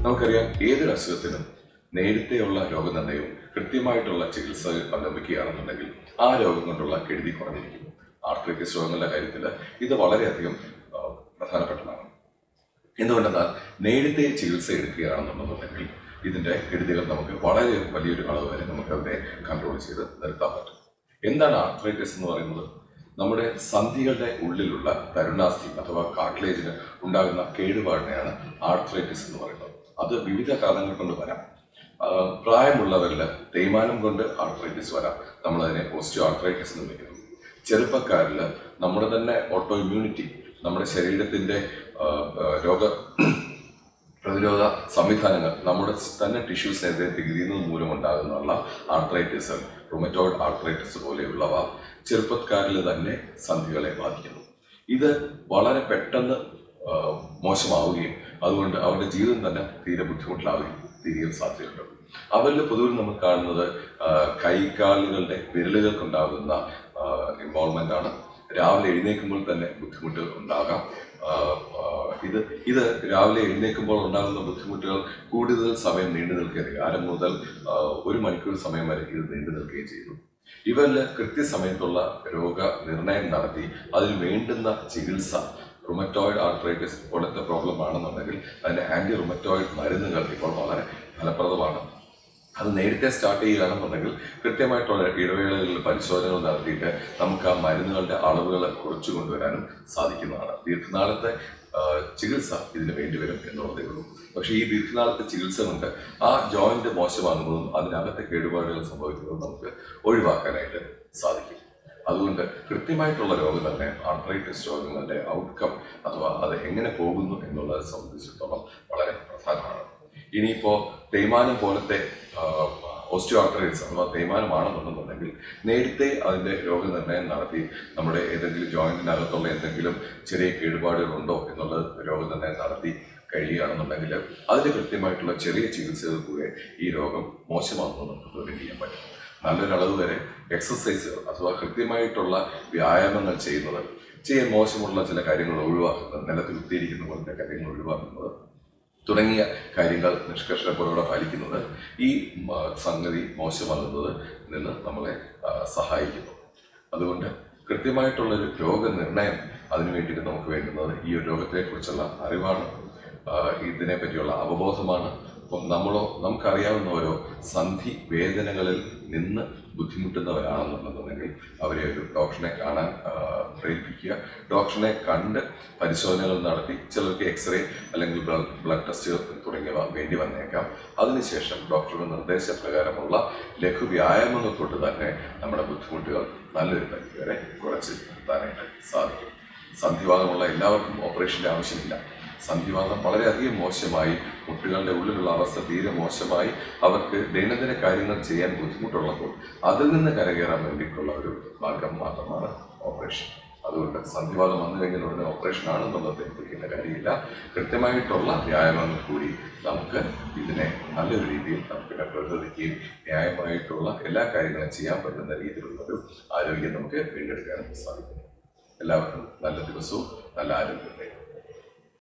നമുക്കറിയാം ഏതൊരു അസുഖത്തിനും നേരത്തെയുള്ള രോഗനിർണയവും കൃത്യമായിട്ടുള്ള ചികിത്സ അവലംബിക്കുകയാണെന്നുണ്ടെങ്കിൽ ആ രോഗം കൊണ്ടുള്ള കെടുതി കുറഞ്ഞിരിക്കും. ആർത്രൈറ്റിസ് രോഗങ്ങളുടെ കാര്യത്തിൽ ഇത് വളരെയധികം പ്രധാനപ്പെട്ടതാണ്. എന്തുകൊണ്ടെന്നാൽ നേരത്തെ ചികിത്സ എടുക്കുകയാണെന്നുണ്ടെന്നുണ്ടെങ്കിൽ ഇതിന്റെ കെടുതികൾ നമുക്ക് വളരെ വലിയൊരു അളവ് വരെ നമുക്ക് അതിനെ കൺട്രോൾ ചെയ്ത് നിർത്താൻ പറ്റും. എന്താണ് ആർത്രൈറ്റിസ് എന്ന് പറയുന്നത്? നമ്മുടെ സന്ധികളുടെ ഉള്ളിലുള്ള തരുണാസ്ഥി അഥവാ കാർട്ടിലേജിന് ഉണ്ടാകുന്ന കേടുപാടിനെയാണ് ആർത്രൈറ്റിസ് എന്ന് പറയുന്നത്. അത് വിവിധ കാരണങ്ങൾ കൊണ്ട് വരാം. പ്രായമുള്ളവരിൽ തേയ്മാനം കൊണ്ട് ആർത്രൈറ്റിസ് വരാം, നമ്മളതിനെ ഓസ്റ്റിയോ ആർത്രൈറ്റിസ് എന്ന് വിളിക്കുന്നു. ചെറുപ്പക്കാരിൽ നമ്മുടെ തന്നെ ഓട്ടോ ഇമ്മ്യൂണിറ്റി, നമ്മുടെ ശരീരത്തിന്റെ രോഗ പ്രതിരോധ സംവിധാനങ്ങൾ നമ്മുടെ തന്നെ ടിഷ്യൂസിനെതിരെ തിരിയുന്നത് മൂലം ഉണ്ടാകുന്നുള്ള ആർത്രൈറ്റിസ്, റുമറ്റോയിഡ് ആർത്രൈറ്റിസ് പോലെയുള്ളവ ചെറുപ്പക്കാരിൽ തന്നെ സന്ധികളെ ബാധിക്കുന്നു. ഇത് വളരെ പെട്ടെന്ന് മോശമാവുകയും അതുകൊണ്ട് അവരുടെ ജീവിതം തന്നെ തീരെ ബുദ്ധിമുട്ടിലാവുകയും തീരെ സാധ്യതയുണ്ട്. അവരിൽ പൊതുവിൽ നമ്മൾ കാണുന്നത് കൈകാലുകളുടെ വിരലുകൾക്കുണ്ടാകുന്ന ഇൻവോൾവ്മെന്റ് ആണ്. രാവിലെ എഴുന്നേൽക്കുമ്പോൾ തന്നെ ബുദ്ധിമുട്ടുകൾ ഉണ്ടാകാം. ഇത് രാവിലെ എഴുന്നേൽക്കുമ്പോൾ ഉണ്ടാകുന്ന ബുദ്ധിമുട്ടുകൾ കൂടുതൽ സമയം നീണ്ടു നിൽക്കുകയും 1/2 മുതൽ 1 മണിക്കൂർ സമയം വരെ ഇത് നീണ്ടു നിൽക്കുകയും ചെയ്യുന്നു. ഇവരിൽ കൃത്യസമയത്തുള്ള രോഗനിർണയം നടത്തി അതിന് വേണ്ടുന്ന ചികിത്സ, റുമറ്റോയിഡ് ആർത്രൈറ്റിസ് പോലത്തെ പ്രോബ്ലം ആണെന്നുണ്ടെങ്കിൽ അതിന് ആന്റി റുമറ്റോയിഡ് മരുന്നുകൾ ഇപ്പോൾ വളരെ ഫലപ്രദമാണ്. അത് നേരത്തെ സ്റ്റാർട്ട് ചെയ്യുകയാണെന്നുണ്ടെങ്കിൽ കൃത്യമായിട്ടുള്ള ഇടവേളകളിൽ പരിശോധനകൾ നടത്തിയിട്ട് നമുക്ക് ആ മരുന്നുകളുടെ അളവുകൾ കുറച്ചു കൊണ്ടുവരാനും സാധിക്കുന്നതാണ്. ദീർഘനാളത്തെ ചികിത്സ ഇതിന് വേണ്ടിവരും എന്നുള്ളതേ ഉള്ളൂ. പക്ഷേ ഈ ദീർഘനാളത്തെ ചികിത്സ കൊണ്ട് ആ ജോയിന്റ് മോശമാകുന്നതും അതിനകത്തെ കേടുപാടുകൾ സംഭവിക്കുന്നതും നമുക്ക് ഒഴിവാക്കാനായിട്ട് സാധിക്കും. അതുകൊണ്ട് കൃത്യമായിട്ടുള്ള രോഗനിർണയം, ആർത്രൈറ്റിസ് രോഗങ്ങളുടെ ഔട്ട്കം അഥവാ അത് എങ്ങനെ പോകുന്നു എന്നുള്ളതെ സംബന്ധിച്ചിടത്തോളം വളരെ പ്രധാനമാണ്. ഇനിയിപ്പോ തേയ്മാനം പോലത്തെ ഓസ്റ്റിയോ ആർത്രൈറ്റിസ് അഥവാ തേയ്മാനമാണെന്നുണ്ടെന്നുണ്ടെങ്കിൽ നേരത്തെ അതിന്റെ രോഗനിർണയം നടത്തി നമ്മുടെ ഏതെങ്കിലും ജോയിന്റിനകത്തുള്ള എന്തെങ്കിലും ചെറിയ കേടുപാടുകൾ ഉണ്ടോ എന്നുള്ളത് രോഗനിർണയം നടത്തി കഴിയുകയാണെന്നുണ്ടെങ്കിൽ അതിന് കൃത്യമായിട്ടുള്ള ചെറിയ ചികിത്സകൾ കൂടെ ഈ രോഗം മോശമാകുന്നത് നമുക്ക് പ്രിവെന്റ് ചെയ്യാൻ പറ്റും. നല്ലൊരളവ് വരെ എക്സസൈസുകൾ അഥവാ കൃത്യമായിട്ടുള്ള വ്യായാമങ്ങൾ ചെയ്യുന്നത്, ചെയ്യാൻ മോശമുള്ള ചില കാര്യങ്ങൾ ഒഴിവാക്കുന്നത്, നിലത്തിൽ കുത്തിയിരിക്കുന്ന പോലത്തെ കാര്യങ്ങൾ ഒഴിവാക്കുന്നത് തുടങ്ങിയ കാര്യങ്ങൾ നിഷ്കർഷണത്തോടെ പാലിക്കുന്നത് ഈ സംഗതി മോശമാകുന്നത് നിന്ന് നമ്മളെ സഹായിക്കുന്നു. അതുകൊണ്ട് കൃത്യമായിട്ടുള്ളൊരു രോഗനിർണയം അതിനു വേണ്ടിയിട്ട് നമുക്ക് വേണ്ടുന്നത് ഈ ഒരു രോഗത്തെക്കുറിച്ചുള്ള അറിവാണ്, ഇതിനെ പറ്റിയുള്ള അവബോധമാണ്. അപ്പം നമുക്കറിയാവുന്ന ഓരോ സന്ധി വേദനകളിൽ നിന്ന് ബുദ്ധിമുട്ടുന്നവരാണെന്നുണ്ടെന്നുണ്ടെങ്കിൽ അവരെ ഒരു ഡോക്ടറിനെ കാണാൻ പ്രേരിപ്പിക്കുക. ഡോക്ടറിനെ കണ്ട് പരിശോധനകൾ നടത്തി, ചിലർക്ക് എക്സ്റേ അല്ലെങ്കിൽ ബ്ലഡ് ടെസ്റ്റുകൾ തുടങ്ങിയവ വേണ്ടി വന്നേക്കാം. അതിനുശേഷം ഡോക്ടറുടെ നിർദ്ദേശപ്രകാരമുള്ള ലഘു വ്യായാമങ്ങൾ കൊണ്ട് തന്നെ നമ്മുടെ ബുദ്ധിമുട്ടുകൾ നല്ലൊരു പരിധി വരെ കുറച്ച് നിർത്താനായിട്ട് സാധിക്കും. സന്ധിവാദമുള്ള എല്ലാവർക്കും ഓപ്പറേഷൻ്റെ ആവശ്യമില്ല. സന്ധിവാദം വളരെയധികം മോശമായി, മുട്ടുകളുടെ ഉള്ളിലുള്ള അവസ്ഥ തീരെ മോശമായി അവർക്ക് ദൈനംദിന കാര്യങ്ങൾ ചെയ്യാൻ ബുദ്ധിമുട്ടുള്ളപ്പോൾ അതിൽ നിന്ന് കരകയറാൻ വേണ്ടിയിട്ടുള്ള ഒരു മാർഗം മാത്രമാണ് ഓപ്പറേഷൻ. അതുകൊണ്ട് സന്ധിവാദം വന്നു കഴിഞ്ഞാൽ ഉടനെ ഓപ്പറേഷൻ ആണെന്നുള്ളത് തെറ്റിദ്ധരിക്കേണ്ട കാര്യമില്ല. കൃത്യമായിട്ടുള്ള വ്യായാമങ്ങൾ കൂടി നമുക്ക് ഇതിനെ നല്ലൊരു രീതിയിൽ നമുക്ക് പ്രതിരോധിക്കുകയും ന്യായമായിട്ടുള്ള എല്ലാ കാര്യങ്ങളും ചെയ്യാൻ പറ്റുന്ന രീതിയിലുള്ളൊരു ആരോഗ്യം നമുക്ക് വീണ്ടെടുക്കാനും സാധിക്കും. എല്ലാവർക്കും നല്ല ദിവസവും നല്ല ആരോഗ്യം.